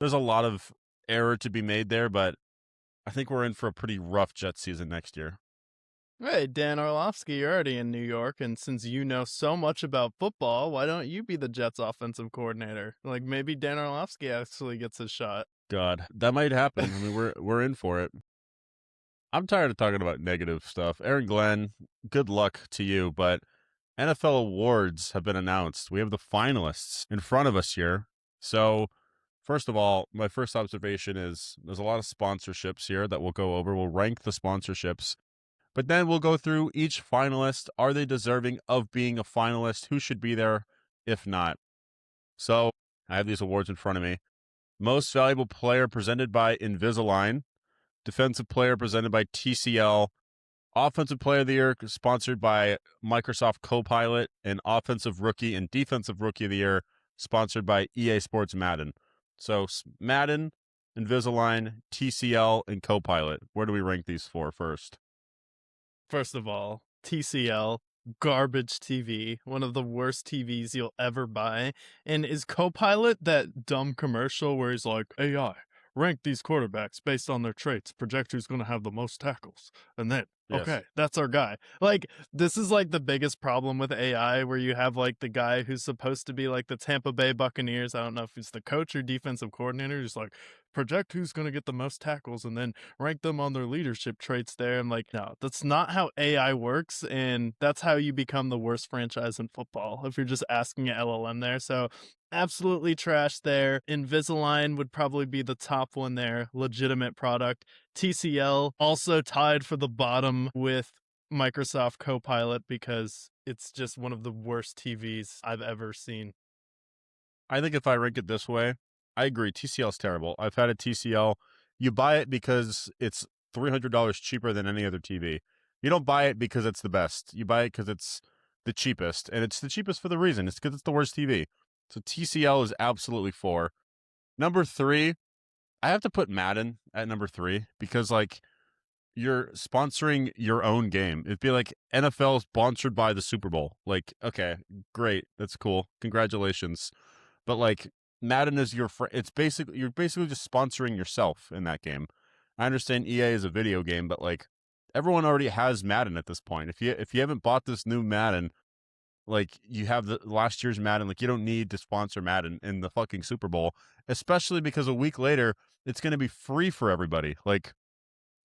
there's a lot of error to be made there, but I think we're in for a pretty rough Jets season next year. Hey, Dan Orlovsky, you're already in New York, and since you know so much about football, why don't you be the Jets offensive coordinator? Like maybe Dan Orlovsky actually gets his shot. God, that might happen. I mean, we're in for it. I'm tired of talking about negative stuff. Aaron Glenn, good luck to you, but NFL awards have been announced. We have the finalists in front of us here. So, first of all, my first observation is there's a lot of sponsorships here that we'll go over. We'll rank the sponsorships, but then we'll go through each finalist. Are they deserving of being a finalist? Who should be there if not? So, I have these awards in front of me. Most Valuable Player presented by Invisalign. Defensive Player presented by TCL. Offensive Player of the Year sponsored by Microsoft Copilot, and Offensive Rookie and Defensive Rookie of the Year sponsored by EA Sports Madden. So Madden, Invisalign, TCL, and Copilot. Where do we rank these four first? First of all, TCL, garbage TV, one of the worst TVs you'll ever buy. And is Copilot that dumb commercial where he's like, AI, rank these quarterbacks based on their traits, project who's going to have the most tackles. And then, Yes. okay, that's our guy. Like, this is like the biggest problem with AI where you have like the guy who's supposed to be like the Tampa Bay Buccaneers. I don't know if he's the coach or defensive coordinator. He's like, project who's going to get the most tackles and then rank them on their leadership traits there. I'm like, no, that's not how AI works. And that's how you become the worst franchise in football if you're just asking an LLM there. So absolutely trash there. Invisalign would probably be the top one there. Legitimate product. TCL also tied for the bottom with Microsoft Copilot because it's just one of the worst TVs I've ever seen. I think if I rank it this way, I agree. TCL is terrible. I've had a TCL. You buy it because it's $300 cheaper than any other TV. You don't buy it because it's the best. You buy it because it's the cheapest. And it's the cheapest for the reason. It's because it's the worst TV. So TCL is absolutely four. Number three, I have to put Madden at number three because, like, you're sponsoring your own game. It'd be like NFL sponsored by the Super Bowl. Like, okay, great. That's cool. Congratulations. But like Madden is it's basically you're basically just sponsoring yourself in that game. I understand EA is a video game, but like everyone already has Madden at this point. If you haven't bought this new Madden, like you have the last year's Madden, like you don't need to sponsor Madden in the fucking Super Bowl, especially because a week later it's going to be free for everybody. Like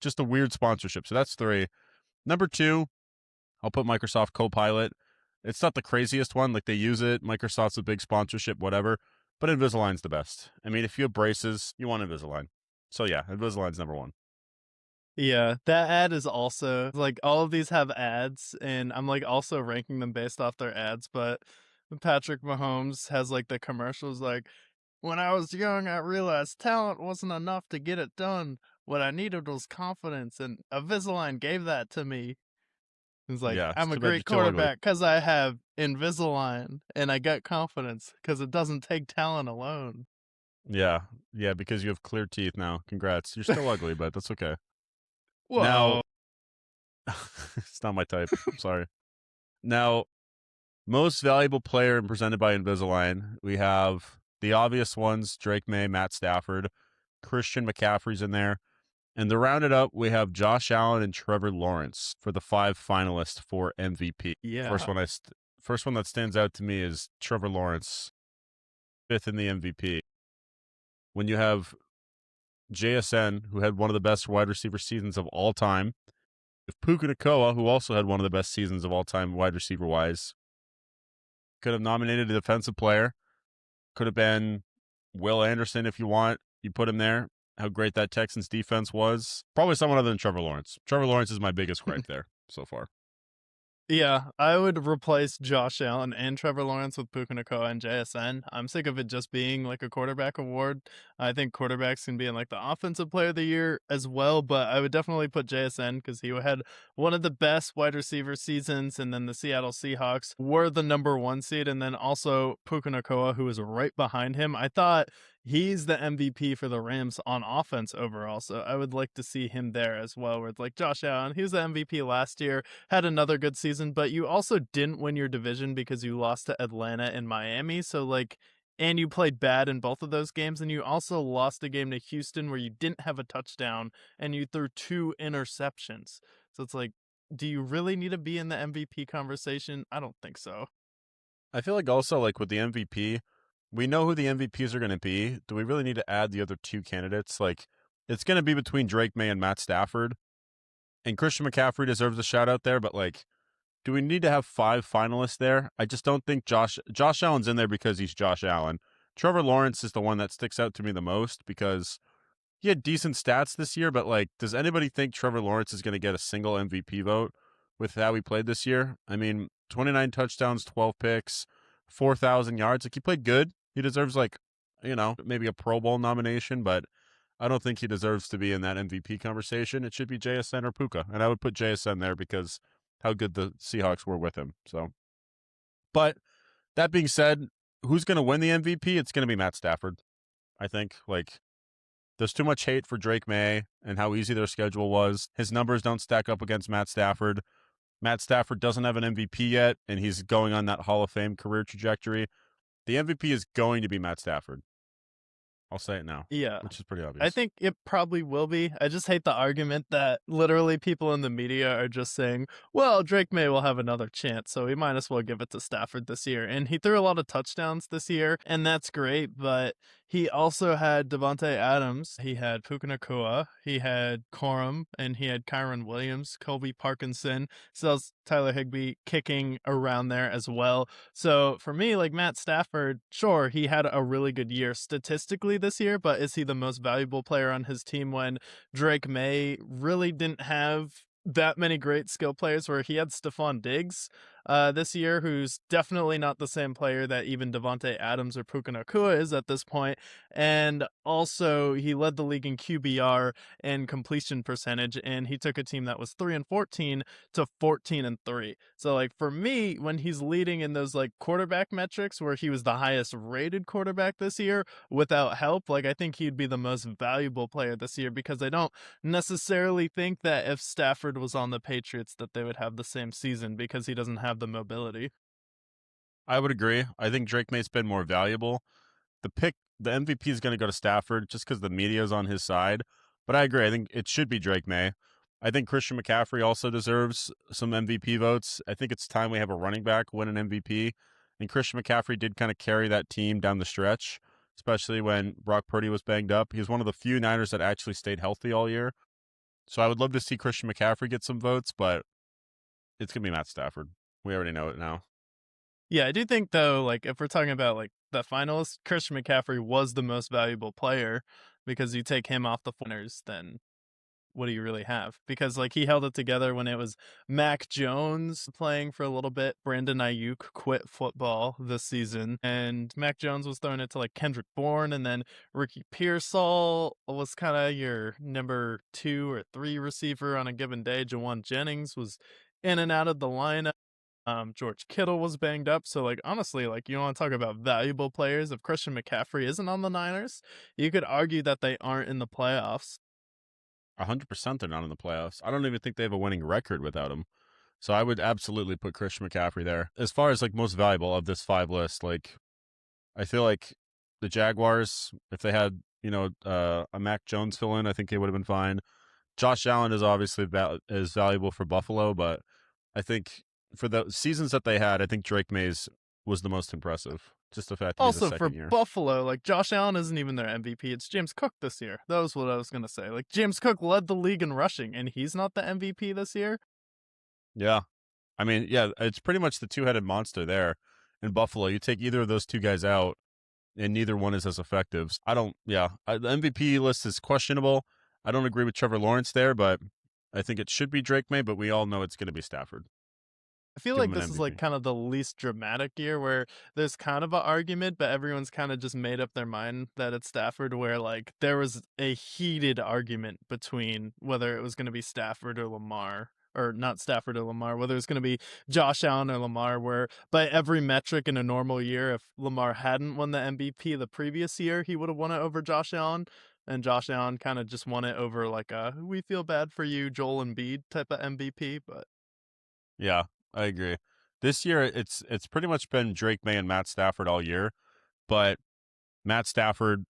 just a weird sponsorship. So that's three. Number two, I'll put Microsoft Copilot. It's not the craziest one. Like they use it. Microsoft's a big sponsorship, whatever. But Invisalign's the best. I mean, if you have braces, you want Invisalign. So yeah, Invisalign's number one. Yeah, that ad is also like all of these have ads, and I'm like also ranking them based off their ads. But Patrick Mahomes has like the commercials like, when I was young, I realized talent wasn't enough to get it done. What I needed was confidence, and Invisalign gave that to me. It's like, Yeah, it's I'm a too bad you're great still ugly. quarterback because I have Invisalign and I got confidence because it doesn't take talent alone. Yeah, yeah, because you have clear teeth now. Congrats. You're still ugly, but that's okay. Now, Whoa. it's not my type. I'm sorry. Now, most valuable player and presented by Invisalign. We have the obvious ones: Drake May, Matt Stafford, Christian McCaffrey's in there. And to round it up, we have Josh Allen and Trevor Lawrence for the five finalists for MVP. Yeah. First one that stands out to me is Trevor Lawrence, fifth in the MVP. When you have JSN, who had one of the best wide receiver seasons of all time, if Puka Nacua, who also had one of the best seasons of all time wide receiver wise, could have nominated a defensive player, could have been Will Anderson if you want. You put him there. How great that Texans defense was. Probably someone other than Trevor Lawrence. Trevor Lawrence is my biggest gripe there so far. Yeah, I would replace Josh Allen and Trevor Lawrence with Puka Nacua and JSN. I'm sick of it just being like a quarterback award. I think quarterbacks can be in like the offensive player of the year as well, but I would definitely put JSN because he had one of the best wide receiver seasons, and then the Seattle Seahawks were the number one seed, and then also Puka Nacua, who was right behind him. I thought he's the MVP for the Rams on offense overall, so I would like to see him there as well, where it's like Josh Allen, he was the MVP last year, had another good season, but you also didn't win your division because you lost to Atlanta and Miami. So like and you played bad in both of those games, and you also lost a game to Houston where you didn't have a touchdown and you threw 2 interceptions. So it's like, do you really need to be in the MVP conversation? I don't think so. I feel like also like with the MVP, we know who the MVPs are going to be. Do we really need to add the other two candidates? Like, it's going to be between Drake May and Matt Stafford, and Christian McCaffrey deserves a shout out there. But like, do we need to have 5 finalists there? I just don't think Josh Allen's in there because he's Josh Allen. Trevor Lawrence is the one that sticks out to me the most because he had decent stats this year, but like, does anybody think Trevor Lawrence is going to get a single MVP vote with how he played this year? I mean, 29 touchdowns, 12 picks, 4,000 yards. Like, he played good. He deserves like, maybe a Pro Bowl nomination, but I don't think he deserves to be in that MVP conversation. It should be JSN or Puka, and I would put JSN there because how good the Seahawks were with him. So, but that being said, who's going to win the MVP? It's going to be Matt Stafford. I think like there's too much hate for Drake May and how easy their schedule was. His numbers don't stack up against Matt Stafford. Matt Stafford doesn't have an MVP yet, and he's going on that Hall of Fame career trajectory. The MVP is going to be Matt Stafford. I'll say it now, Yeah. which is pretty I obvious. think it probably will be. I just hate the argument that literally people in the media are just saying, well, Drake May will have another chance, so we might as well give it to Stafford this year. And he threw a lot of touchdowns this year, and that's great, but he also had Devontae Adams, he had Puka Nacua, he had Corum, and he had Kyron Williams, Colby Parkinson, so Tyler Higbee kicking around there as well. So for me, like Matt Stafford, sure, he had a really good year statistically this year, but is he the most valuable player on his team when Drake May really didn't have that many great skill players where he had Stephon Diggs this year, who's definitely not the same player that even Devontae Adams or Puka Nacua is at this point. And also he led the league in QBR and completion percentage, and he took a team that was 3-14 to 14-3. So like for me, when he's leading in those like quarterback metrics where he was the highest rated quarterback this year without help, like I think he'd be the most valuable player this year because I don't necessarily think that if Stafford was on the Patriots that they would have the same season because he doesn't have the mobility. I would agree. I think Drake May's been more valuable. The MVP is going to go to Stafford just because the media is on his side. But I agree. I think it should be Drake May. I think Christian McCaffrey also deserves some MVP votes. I think it's time we have a running back win an MVP. And Christian McCaffrey did kind of carry that team down the stretch, especially when Brock Purdy was banged up. He was one of the few Niners that actually stayed healthy all year. So I would love to see Christian McCaffrey get some votes, but it's going to be Matt Stafford. We already know it now. Yeah, I do think though, like if we're talking about like the finalists, Christian McCaffrey was the most valuable player because you take him off the winners, then what do you really have? Because like he held it together when it was Mac Jones playing for a little bit. Brandon Ayuk quit football this season, and Mac Jones was throwing it to like Kendrick Bourne, and then Ricky Pearsall was kind of your number 2 or 3 receiver on a given day. Jawan Jennings was in and out of the lineup. George Kittle was banged up. So, like, honestly, like, you want to talk about valuable players. If Christian McCaffrey isn't on the Niners, you could argue that they aren't in the playoffs. 100% they're not in the playoffs. I don't even think they have a winning record without him. So I would absolutely put Christian McCaffrey there. As far as like most valuable of this 5 list, like I feel like the Jaguars, if they had, a Mac Jones fill in, I think they would have been fine. Josh Allen is obviously is valuable for Buffalo, but I think for the seasons that they had, I think Drake Mays was the most impressive. Just the fact that he's a Also, for second year. Buffalo, like, Josh Allen isn't even their MVP. It's James Cook this year. That was what I was going to say. Like, James Cook led the league in rushing, and he's not the MVP this year. Yeah. I mean, yeah, it's pretty much the two-headed monster there in Buffalo. You take either of those two guys out, and neither one is as effective. The MVP list is questionable. I don't agree with Trevor Lawrence there, but I think it should be Drake May, but we all know it's going to be Stafford. I feel Give like him an this is like MVP. kind of the least dramatic year where there's kind of an argument, but everyone's kind of just made up their mind that it's Stafford, where like there was a heated argument between whether it was going to be Stafford or Lamar. Or not Stafford or Lamar, whether it's going to be Josh Allen or Lamar, where by every metric in a normal year, if Lamar hadn't won the MVP the previous year, he would have won it over Josh Allen. And Josh Allen kind of just won it over like a we feel bad for you, Joel Embiid type of MVP. But Yeah, I agree. This year, it's pretty much been Drake May and Matt Stafford all year, but Matt Stafford,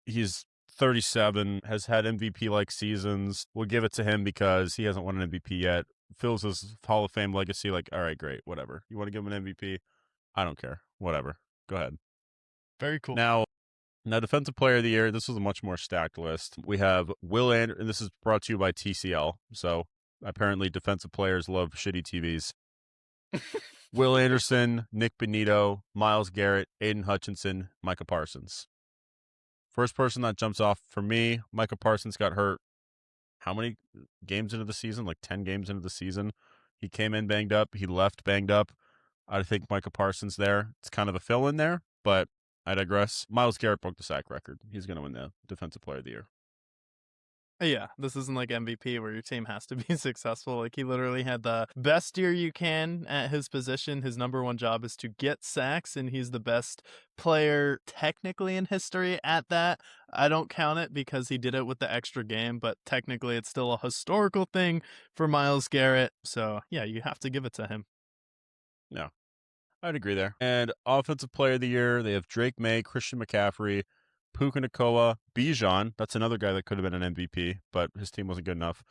he's 37, has had MVP like seasons. We'll give it to him because he hasn't won an MVP yet. Fills his Hall of Fame legacy. Like, all right, great, whatever. You want to give him an MVP? I don't care. Whatever. Go ahead. Very cool. Now, Defensive Player of the Year, this is a much more stacked list. We have and this is brought to you by TCL. So apparently, defensive players love shitty TVs. Will Anderson, Nick Benito, Myles Garrett, Aiden Hutchinson, Micah Parsons. First person that jumps off for me, Micah Parsons got hurt how many games into the season? Like 10 games into the season. He came in banged up. He left banged up. I think Micah Parsons there. It's kind of a fill in there, but I digress. Myles Garrett broke the sack record. He's going to win the Defensive Player of the Year. Yeah, this isn't like MVP where your team has to be successful. Like, he literally had the best year you can at his position. His number one job is to get sacks, and he's the best player technically in history at that. I don't count it because he did it with the extra game, but technically it's still a historical thing for Myles Garrett. So, yeah, you have to give it to him. Yeah, I'd agree there. And Offensive Player of the Year, they have Drake May, Christian McCaffrey, Puka Nacua, Bijan. That's another guy that could have been an MVP, but his team wasn't good enough.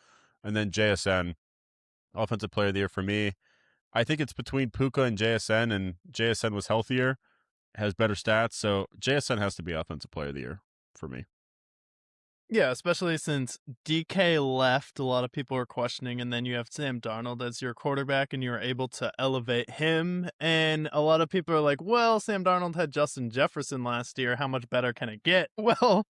And then JSN, Offensive Player of the Year for me. I think it's between Puka and JSN was healthier, has better stats, so JSN has to be Offensive Player of the Year for me. Yeah, especially since DK left, a lot of people are questioning, and then you have Sam Darnold as your quarterback, and you're able to elevate him. And a lot of people are like, well, Sam Darnold had Justin Jefferson last year. How much better can it get? Well,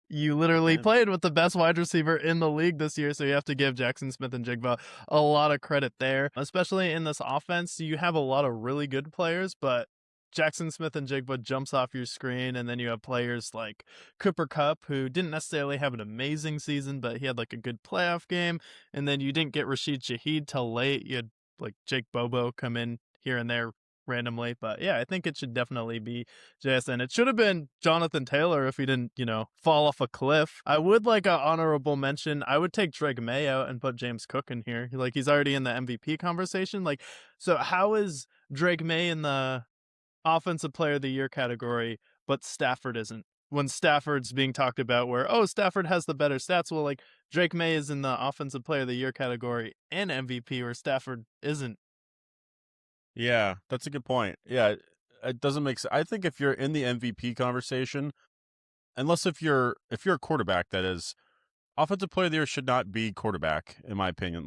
you literally Yeah. played with the best wide receiver in the league this year, so you have to give Jackson Smith and Jigba a lot of credit there. Especially in this offense, you have a lot of really good players, but Jackson Smith and Jigba jumps off your screen, and then you have players like Cooper Kupp, who didn't necessarily have an amazing season, but he had like a good playoff game. And then you didn't get Rashid Shaheed till late. You had like Jake Bobo come in here and there randomly. But yeah, I think it should definitely be JSN. It should have been Jonathan Taylor if he didn't, fall off a cliff. I would like an honorable mention. I would take Drake May out and put James Cook in here. Like, he's already in the MVP conversation. Like, so how is Drake May in the Offensive Player of the Year category, but Stafford isn't? When Stafford's being talked about where, oh, Stafford has the better stats. Well, like, Drake May is in the Offensive Player of the Year category and MVP, where Stafford isn't. Yeah, that's a good point. Yeah, it doesn't make sense. I think if you're in the MVP conversation, unless if you're a quarterback, that is, Offensive Player of the Year should not be quarterback, in my opinion.